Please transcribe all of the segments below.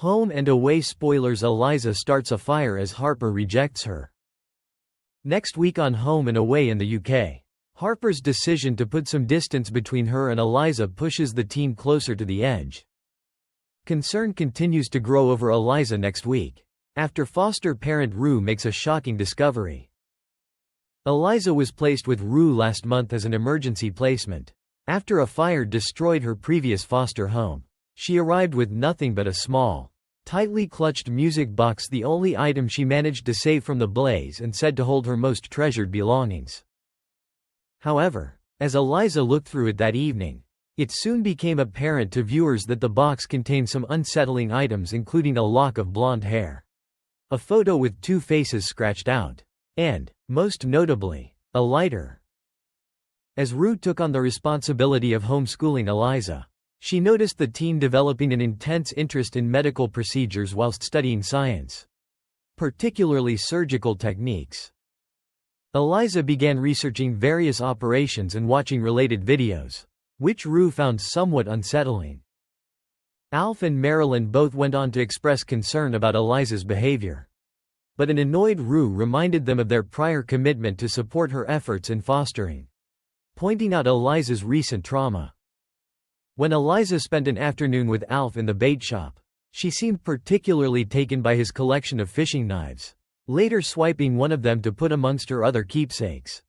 Home and Away Spoilers Eliza starts a fire as Harper rejects her. Next week on Home and Away in the UK, Harper's decision to put some distance between her and Eliza pushes the teen closer to the edge. Concern continues to grow over Eliza next week, after foster parent Rue makes a shocking discovery. Eliza was placed with Rue last month as an emergency placement. After a fire destroyed her previous foster home, she arrived with nothing but a small, tightly clutched music box, the only item she managed to save from the blaze and said to hold her most treasured belongings. However, as Eliza looked through it that evening, it soon became apparent to viewers that the box contained some unsettling items, including a lock of blonde hair, a photo with two faces scratched out, and, most notably, a lighter. As Rue took on the responsibility of homeschooling Eliza, she noticed the teen developing an intense interest in medical procedures whilst studying science, particularly surgical techniques. Eliza began researching various operations and watching related videos, which Rue found somewhat unsettling. Alf and Marilyn both went on to express concern about Eliza's behavior, but an annoyed Rue reminded them of their prior commitment to support her efforts in fostering, pointing out Eliza's recent trauma. When Eliza spent an afternoon with Alf in the bait shop, she seemed particularly taken by his collection of fishing knives, later swiping one of them to put amongst her other keepsakes.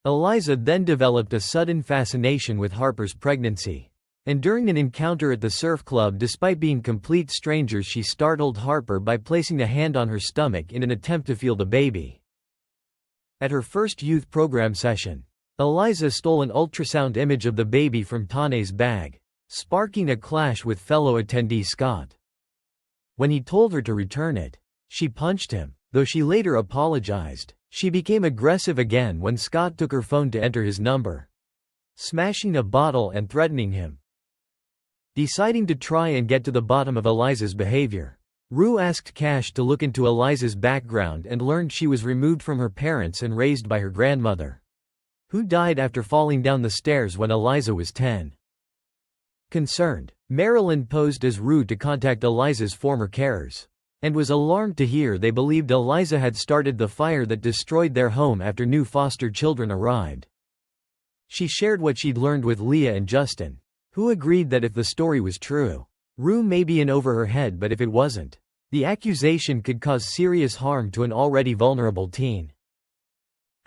Eliza then developed a sudden fascination with Harper's pregnancy, and during an encounter at the surf club, despite being complete strangers, she startled Harper by placing a hand on her stomach in an attempt to feel the baby. At her first youth program session, Eliza stole an ultrasound image of the baby from Tane's bag, sparking a clash with fellow attendee Scott. When he told her to return it, she punched him, though she later apologized. She became aggressive again when Scott took her phone to enter his number, smashing a bottle and threatening him. Deciding to try and get to the bottom of Eliza's behavior, Rue asked Cash to look into Eliza's background and learned she was removed from her parents and raised by her grandmother, who died after falling down the stairs when Eliza was 10. Concerned, Marilyn posed as Rue to contact Eliza's former carers, and was alarmed to hear they believed Eliza had started the fire that destroyed their home after new foster children arrived. She shared what she'd learned with Leah and Justin, who agreed that if the story was true, Rue may be in over her head, but if it wasn't, the accusation could cause serious harm to an already vulnerable teen.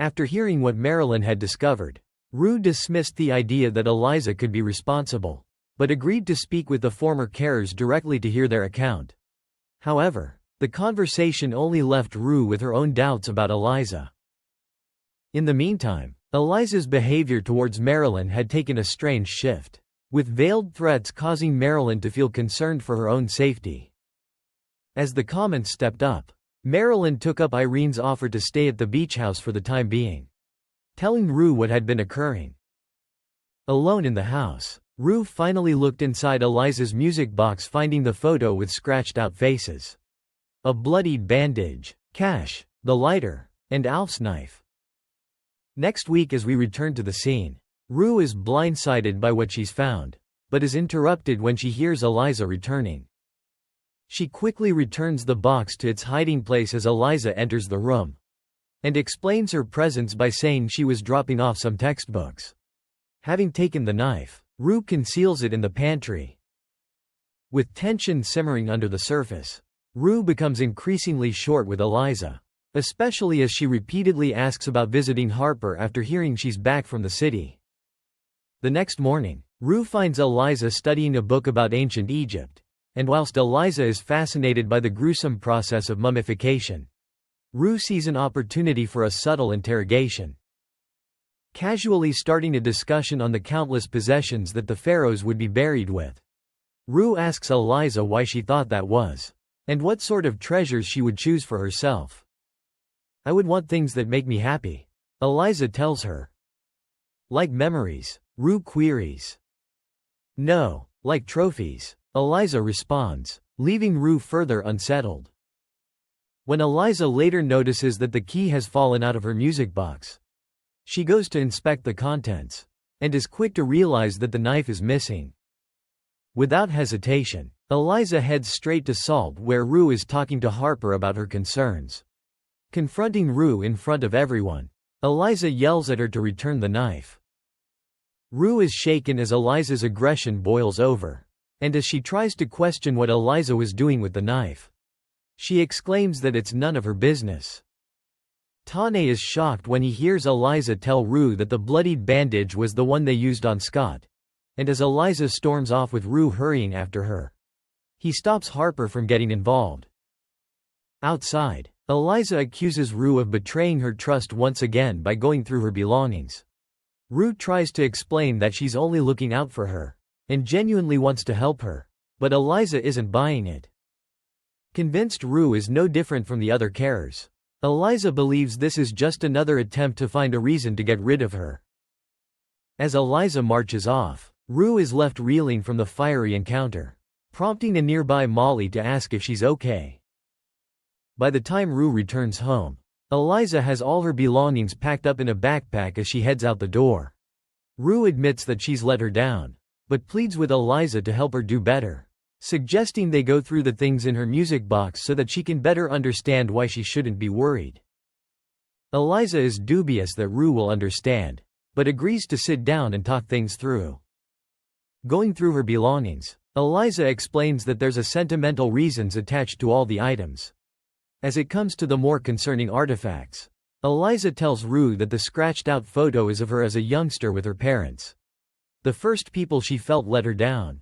After hearing what Marilyn had discovered, Rue dismissed the idea that Eliza could be responsible, but agreed to speak with the former carers directly to hear their account. However, the conversation only left Rue with her own doubts about Eliza. In the meantime, Eliza's behavior towards Marilyn had taken a strange shift, with veiled threats causing Marilyn to feel concerned for her own safety. As the comments stepped up, Marilyn took up Irene's offer to stay at the beach house for the time being, telling Rue what had been occurring. Alone in the house, Rue finally looked inside Eliza's music box, finding the photo with scratched-out faces, a bloodied bandage, Cash, the lighter, and Alf's knife. Next week, as we return to the scene, Rue is blindsided by what she's found, but is interrupted when she hears Eliza returning. She quickly returns the box to its hiding place as Eliza enters the room, and explains her presence by saying she was dropping off some textbooks. Having taken the knife, Rue conceals it in the pantry. With tension simmering under the surface, Rue becomes increasingly short with Eliza, especially as she repeatedly asks about visiting Harper after hearing she's back from the city. The next morning, Rue finds Eliza studying a book about ancient Egypt, and whilst Eliza is fascinated by the gruesome process of mummification, Rue sees an opportunity for a subtle interrogation. Casually starting a discussion on the countless possessions that the pharaohs would be buried with, Rue asks Eliza why she thought that was, and what sort of treasures she would choose for herself. "I would want things that make me happy," Eliza tells her. "Like memories?" Rue queries. "No, like trophies," Eliza responds, leaving Rue further unsettled. When Eliza later notices that the key has fallen out of her music box, she goes to inspect the contents, and is quick to realize that the knife is missing. Without hesitation, Eliza heads straight to Salt where Rue is talking to Harper about her concerns. Confronting Rue in front of everyone, Eliza yells at her to return the knife. Rue is shaken as Eliza's aggression boils over, and as she tries to question what Eliza was doing with the knife, she exclaims that it's none of her business. Tane is shocked when he hears Eliza tell Rue that the bloodied bandage was the one they used on Scott, and as Eliza storms off with Rue hurrying after her, he stops Harper from getting involved. Outside, Eliza accuses Rue of betraying her trust once again by going through her belongings. Rue tries to explain that she's only looking out for her, and genuinely wants to help her, but Eliza isn't buying it. Convinced Rue is no different from the other carers, Eliza believes this is just another attempt to find a reason to get rid of her. As Eliza marches off, Rue is left reeling from the fiery encounter, prompting a nearby Molly to ask if she's okay. By the time Rue returns home, Eliza has all her belongings packed up in a backpack as she heads out the door. Rue admits that she's let her down, but pleads with Eliza to help her do better, suggesting they go through the things in her music box so that she can better understand why she shouldn't be worried. Eliza is dubious that Rue will understand, but agrees to sit down and talk things through. Going through her belongings, Eliza explains that there's a sentimental reasons attached to all the items. As it comes to the more concerning artifacts, Eliza tells Rue that the scratched-out photo is of her as a youngster with her parents. The first people she felt let her down.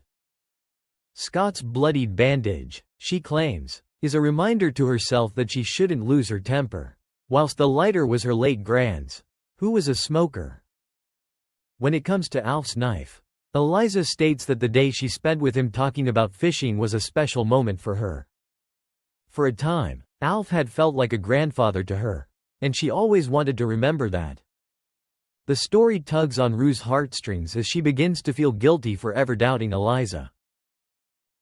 Scott's bloodied bandage, she claims, is a reminder to herself that she shouldn't lose her temper, whilst the lighter was her late grand's, who was a smoker. When it comes to Alf's knife, Eliza states that the day she spent with him talking about fishing was a special moment for her. For a time, Alf had felt like a grandfather to her, and she always wanted to remember that. The story tugs on Rue's heartstrings as she begins to feel guilty for ever doubting Eliza.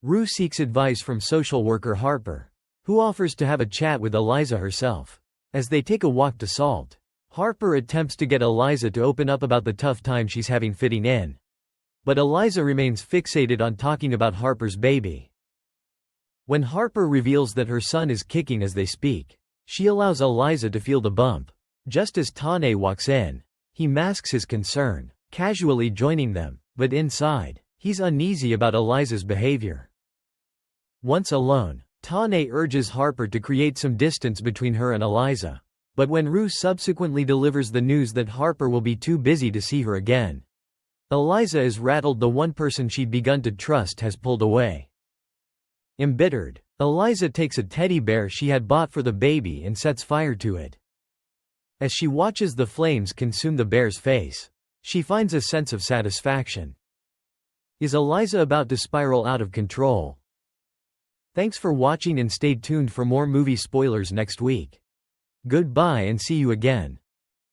Rue seeks advice from social worker Harper, who offers to have a chat with Eliza herself. As they take a walk to Salt, Harper attempts to get Eliza to open up about the tough time she's having fitting in, but Eliza remains fixated on talking about Harper's baby. When Harper reveals that her son is kicking as they speak, she allows Eliza to feel the bump. Just as Tane walks in, he masks his concern, casually joining them, but inside, he's uneasy about Eliza's behavior. Once alone, Tane urges Harper to create some distance between her and Eliza, but when Rue subsequently delivers the news that Harper will be too busy to see her again, Eliza is rattled. The one person she'd begun to trust has pulled away. Embittered, Eliza takes a teddy bear she had bought for the baby and sets fire to it. As she watches the flames consume the bear's face, she finds a sense of satisfaction. Is Eliza about to spiral out of control? Thanks for watching and stay tuned for more movie spoilers next week. Goodbye and see you again.